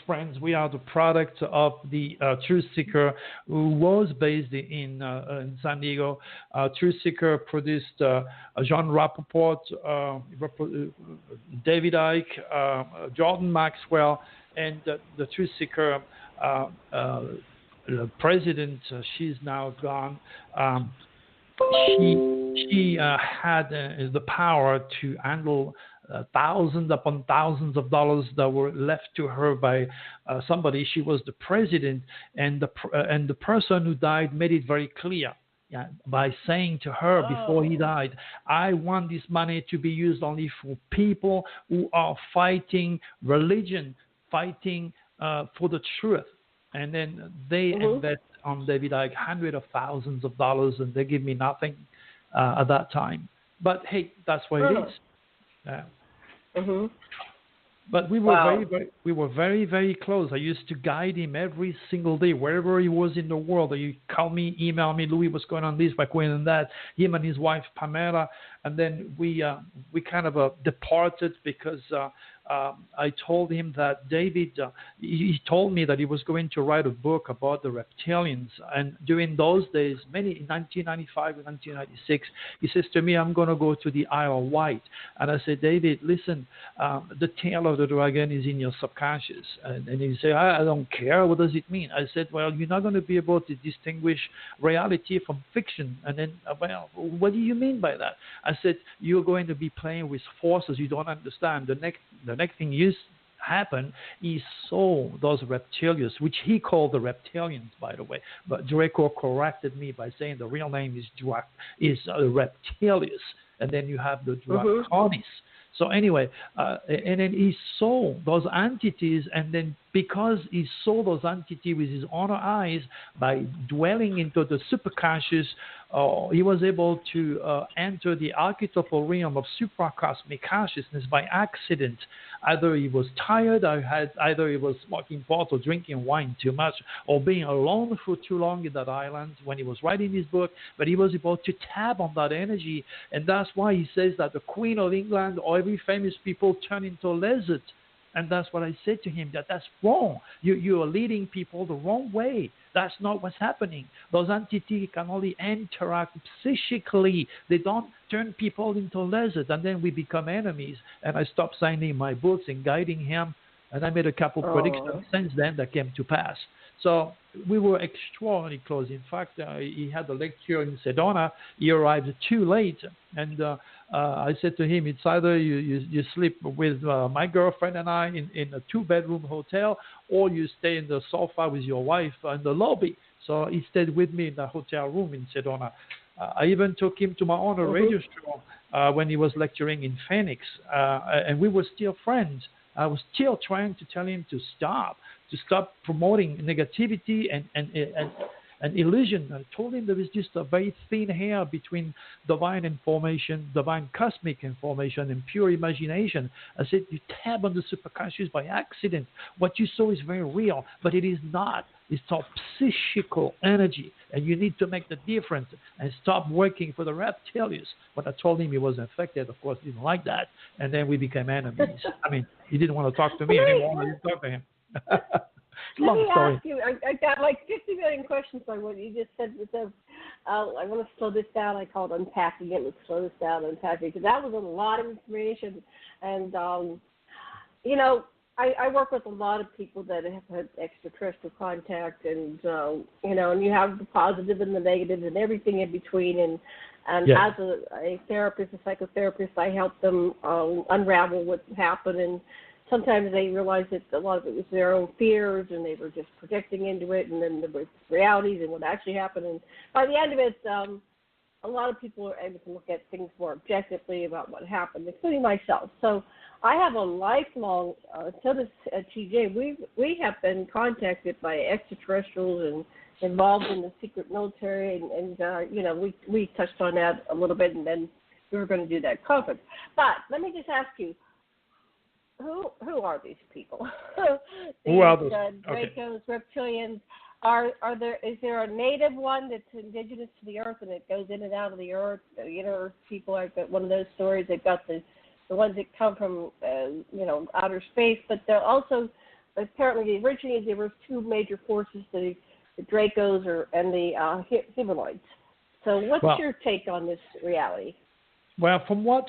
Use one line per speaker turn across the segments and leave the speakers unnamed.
friends. We are the product of the Truth Seeker, who was based in San Diego. Truth Seeker produced John Rappaport, David Icke, Jordan Maxwell, and the Truth Seeker president. She's now gone. She had the power to handle thousands upon thousands of dollars that were left to her by somebody. She was the president, and the person who died made it very clear by saying to her before he died, I want this money to be used only for people who are fighting religion, fighting for the truth. And then they invest on David Icke hundreds of thousands of dollars, and they give me nothing at that time. But hey, that's what it is. But we were very, very close. I used to guide him every single day, wherever he was in the world. He called me, email me, Louis, what's going on this, what's going on that. Him and his wife Pamela, and then we kind of departed because I told him that David, he told me that he was going to write a book about the reptilians. And during those days, in 1995 and 1996, he says to me, I'm going to go to the Isle of Wight. And I said, David, listen, the tail of the dragon is in your subconscious. And he said, I don't care. What does it mean? I said, well, you're not going to be able to distinguish reality from fiction. And then, well, what do you mean by that? I said, you're going to be playing with forces you don't understand. The next thing happened, he saw those reptilians, which he called the reptilians, by the way. But Draco corrected me by saying the real name is reptilius, and then you have the draconis. So anyway, and then he saw those entities, and then because he saw those entities with his own eyes, by dwelling into the superconscious, he was able to enter the archetypal realm of supracosmic consciousness by accident. Either he was tired, either he was smoking pot or drinking wine too much, or being alone for too long in that island when he was writing his book, but he was able to tap on that energy. And that's why he says that the Queen of England or every famous people turn into a lizard. And that's what I said to him, that's wrong. You are leading people the wrong way. That's not what's happening. Those entities can only interact psychically. They don't turn people into lizards, and then we become enemies. And I stopped signing my books and guiding him, and I made a couple of predictions since then that came to pass. So we were extraordinarily close. In fact, he had a lecture in Sedona. He arrived too late, and I said to him, it's either you sleep with my girlfriend and I in a 2-bedroom hotel, or you stay in the sofa with your wife in the lobby. So he stayed with me in the hotel room in Sedona. I even took him to my own radio show when he was lecturing in Phoenix, and we were still friends. I was still trying to tell him to stop promoting negativity and illusion. I told him there is just a very thin hair between divine information, divine cosmic information, and pure imagination. I said, you tap on the superconscious by accident. What you saw is very real, but it is not. It's all psychical energy, and you need to make the difference and stop working for the reptilians. When I told him he was infected, of course, he didn't like that, and then we became enemies. I mean, he didn't want to talk to me anymore. I didn't talk to him.
Let me ask you, I got like 50 million questions on what you just said. I want to slow this down. I call it unpacking it. Let's slow this down and unpack it, because that was a lot of information. And, I work with a lot of people that have had extraterrestrial contact, and, and you have the positive and the negative and everything in between. And as a therapist, a psychotherapist, I help them unravel what happened. And sometimes they realize that a lot of it was their own fears, and they were just projecting into it, and then there was realities and what actually happened. And by the end of it, a lot of people are able to look at things more objectively about what happened, including myself. So I have a lifelong, to this TJ, we have been contacted by extraterrestrials and involved in the secret military, and we touched on that a little bit, and then we were going to do that conference. But let me just ask you, who are these people?
Who are those?
Dracos, reptilians. Is there a native one that's indigenous to the earth and it goes in and out of the earth? The inner earth people, I've got one of those stories. They've got the ones that come from outer space, but they're also apparently originally there were two major forces, the Dracos and the humanoids. So what's your take on this reality?
Well, from what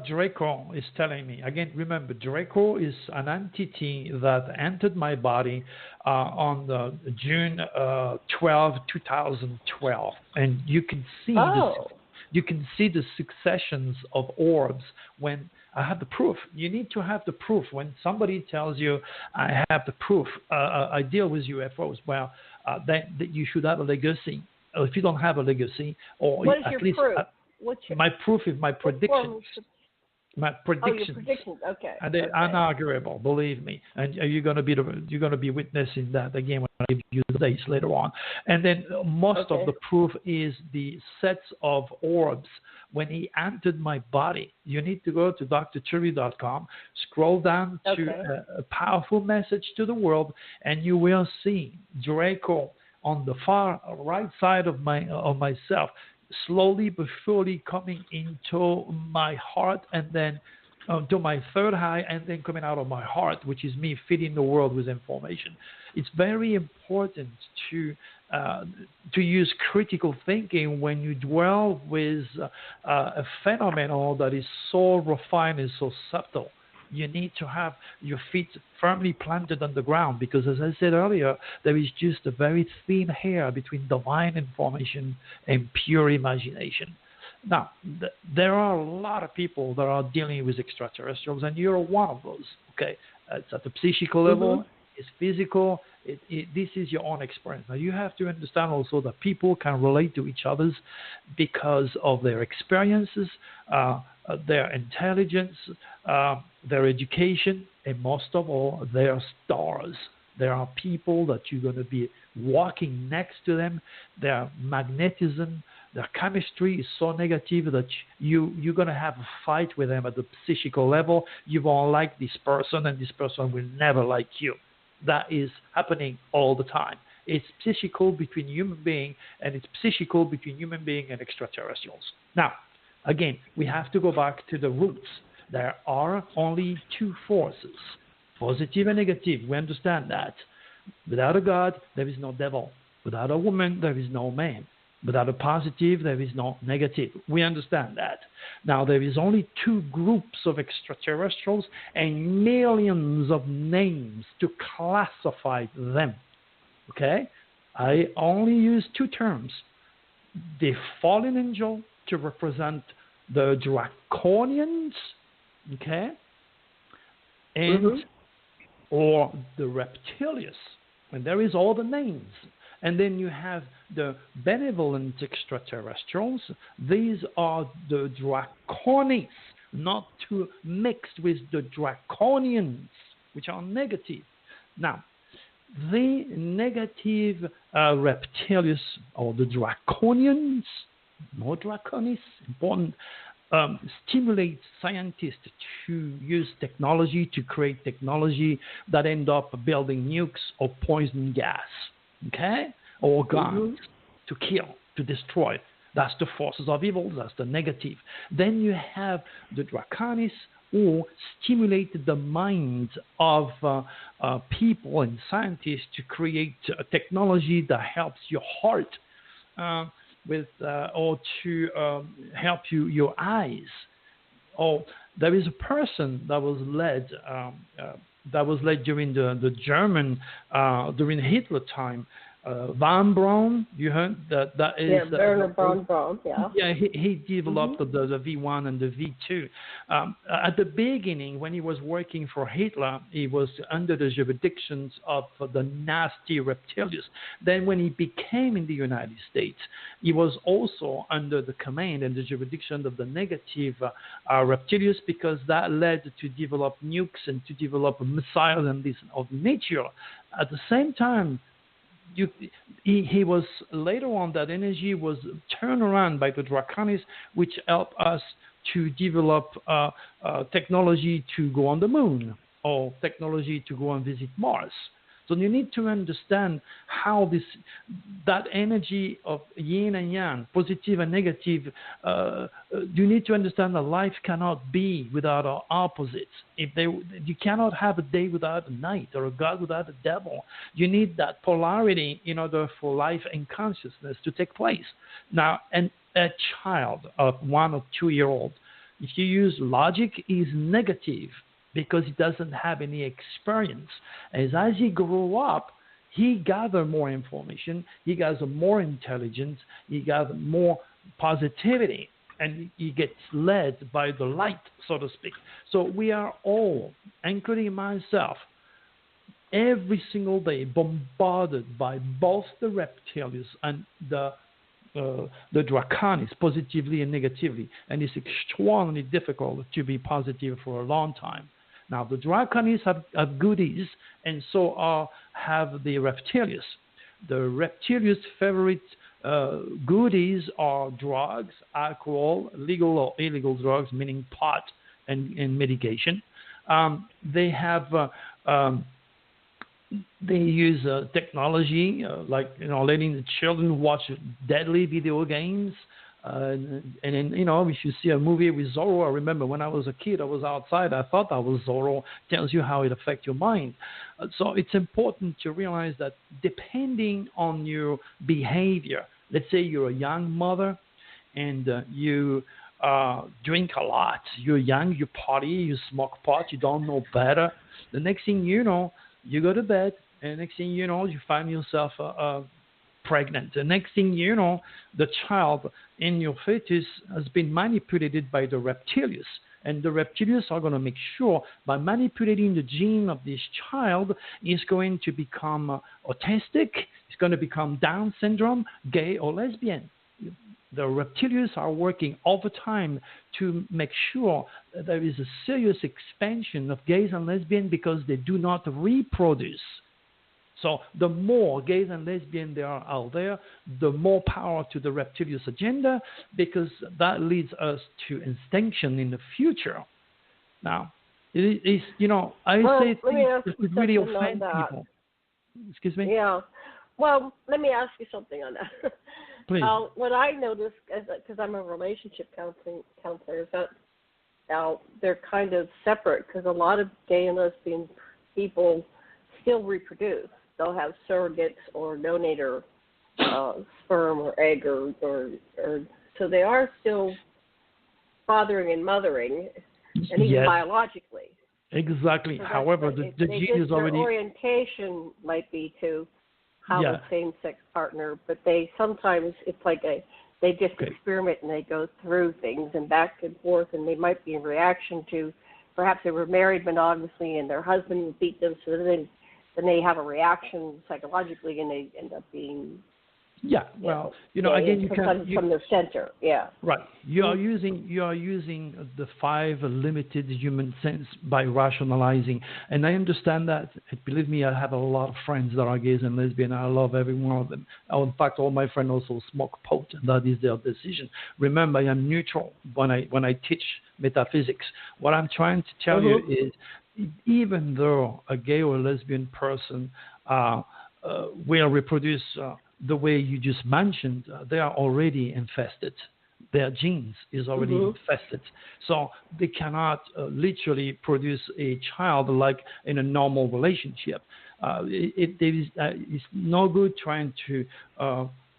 Draco is telling me, again, remember, Draco is an entity that entered my body on June 12, 2012, and you can see the successions of orbs. When I have the proof, you need to have the proof. When somebody tells you, "I have the proof," I deal with UFOs. Well, then you should have a legacy. If you don't have a legacy, or
what is
at
your
least
proof?
My proof is my predictions. My predictions.
Oh, your predictions. Okay.
And they're unarguable, believe me. And you're going to be witnessing that again when I give you the dates later on. And then most of the proof is the sets of orbs when he entered my body. You need to go to drturi.com, scroll down to a powerful message to the world, and you will see Draco on the far right side of myself, slowly but surely coming into my heart, and then to my third eye, and then coming out of my heart, which is me feeding the world with information. It's very important to use critical thinking when you dwell with a phenomenon that is so refined and so subtle. You need to have your feet firmly planted on the ground, because, as I said earlier, there is just a very thin hair between divine information and pure imagination. Now, there are a lot of people that are dealing with extraterrestrials, and you're one of those. Okay, it's at the psychical level, it's physical. This is your own experience. Now, you have to understand also that people can relate to each other because of their experiences, their intelligence, their education, and most of all, their stars. There are people that you're going to be walking next to them. Their magnetism, their chemistry is so negative that you're going to have a fight with them at the psychical level. You won't like this person, and this person will never like you. That is happening all the time. It's psychical between human being, and it's psychical between human being and extraterrestrials. Now, again, we have to go back to the roots. There are only two forces, positive and negative. We understand that. Without a God, there is no devil. Without a woman, there is no man. Without a positive, there is no negative. We understand that. Now, there is only two groups of extraterrestrials and millions of names to classify them. Okay? I only use two terms. The fallen angel to represent the draconians, okay, and or the reptilians, and there is all the names. And then you have the benevolent extraterrestrials. These are the draconians, not to mix with the draconians, which are negative. Now, the negative reptilians or the draconians, more draconis, important, stimulate scientists to use technology to create technology that end up building nukes or poison gas, okay, or guns to kill, to destroy. That's the forces of evil. That's the negative. Then you have the draconis, or stimulate the minds of people and scientists to create a technology that helps your heart or to help your eyes. Or there is a person that was led during the German during Hitler time. Von Braun, you heard that is
Werner von Braun.
Yeah, he developed the V1 and the V2. At the beginning, when he was working for Hitler, he was under the jurisdictions of the nasty reptilians. Then when he became in the United States, he was also under the command and the jurisdiction of the negative reptilians, because that led to develop nukes and to develop missiles and this of nature. At the same time, he was later on, that energy was turned around by the draconis, which helped us to develop technology to go on the moon, or technology to go and visit Mars. So you need to understand how that energy of yin and yang, positive and negative, you need to understand that life cannot be without our opposites. You cannot have a day without a night or a God without a devil. You need that polarity in order for life and consciousness to take place. Now, a child of 1 or 2 year old, if you use logic, is negative because he doesn't have any experience. As he grows up, he gathers more information, he gathers more intelligence, he gathers more positivity, and he gets led by the light, so to speak. So we are all, including myself, every single day bombarded by both the reptilians and the draconis, positively and negatively, and it's extremely difficult to be positive for a long time. Now, the draconis have goodies, and so have the reptilians. The reptilians' favorite goodies are drugs, alcohol, legal or illegal drugs, meaning pot and medication. They use technology, like letting the children watch deadly video games. And then, if you see a movie with Zorro, I remember when I was a kid, I was outside, I thought I was Zorro. Tells you how it affects your mind. So it's important to realize that depending on your behavior, let's say you're a young mother and you drink a lot. You're young, you party, you smoke pot, you don't know better. The next thing you know, you go to bed, and next thing you know, you find yourself pregnant. The next thing you know, the child in your fetus has been manipulated by the reptilians. And the reptilians are going to make sure by manipulating the gene of this child is going to become autistic, it's going to become Down syndrome, gay or lesbian. The reptilians are working overtime to make sure that there is a serious expansion of gays and lesbians because they do not reproduce. So the more gays and lesbians there are out there, the more power to the reptilian agenda, because that leads us to extinction in the future. Now, it is, I say it really offends people. Excuse me?
Yeah. Well, let me ask you something on that.
Please.
What I noticed, because I'm a relationship counselor, is that now they're kind of separate, because a lot of gay and lesbian people still reproduce. They'll have surrogates or donator sperm or egg, or so they are still fathering and mothering, and even biologically.
Exactly.
So
However, the gene is already.
Their orientation might be to have a same-sex partner, but they sometimes it's like they just experiment and they go through things and back and forth, and they might be in reaction to perhaps they were married monogamously and their husband would beat them, so then they have a reaction psychologically and they end up being again, you can from the center,
right. You are using the 5 limited human sense by rationalizing, and I understand that. Believe me, I have a lot of friends that are gays and lesbian. I love every one of them. In fact, all my friends also smoke pot, and that is their decision. Remember, I am neutral when I teach metaphysics. What I'm trying to tell you is, even though a gay or lesbian person will reproduce the way you just mentioned, they are already infested. Their genes is already infested. So they cannot literally produce a child like in a normal relationship. It's no good trying to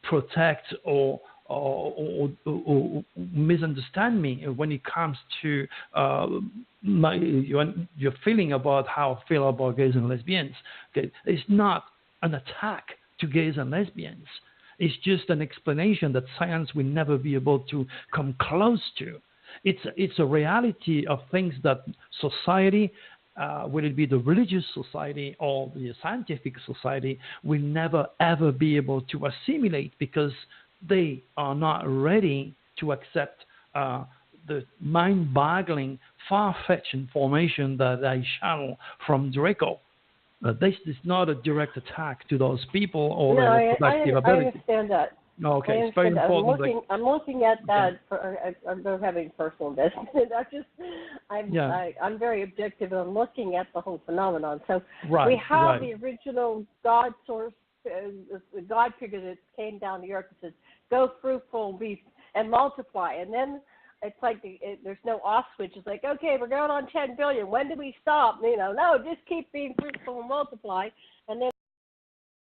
protect or misunderstand me when it comes to your feeling about how I feel about gays and lesbians. Okay? It's not an attack to gays and lesbians. It's just an explanation that science will never be able to come close to. It's a reality of things that society, whether it be the religious society or the scientific society, will never ever be able to assimilate, because they are not ready to accept the mind-boggling, far-fetched information that I channel from Draco. This is not a direct attack to those people or their productive ability.
I understand that.
Okay, it's very important.
I'm looking at that. I'm not having personal investment. I'm very objective, and I'm looking at the whole phenomenon. So we have the original God source, the God figure that came down to earth and says, "Go fruitful, be and multiply," and then it's like there's no off switch. It's like, okay, we're going on 10 billion. When do we stop? No, just keep being fruitful and multiply. And then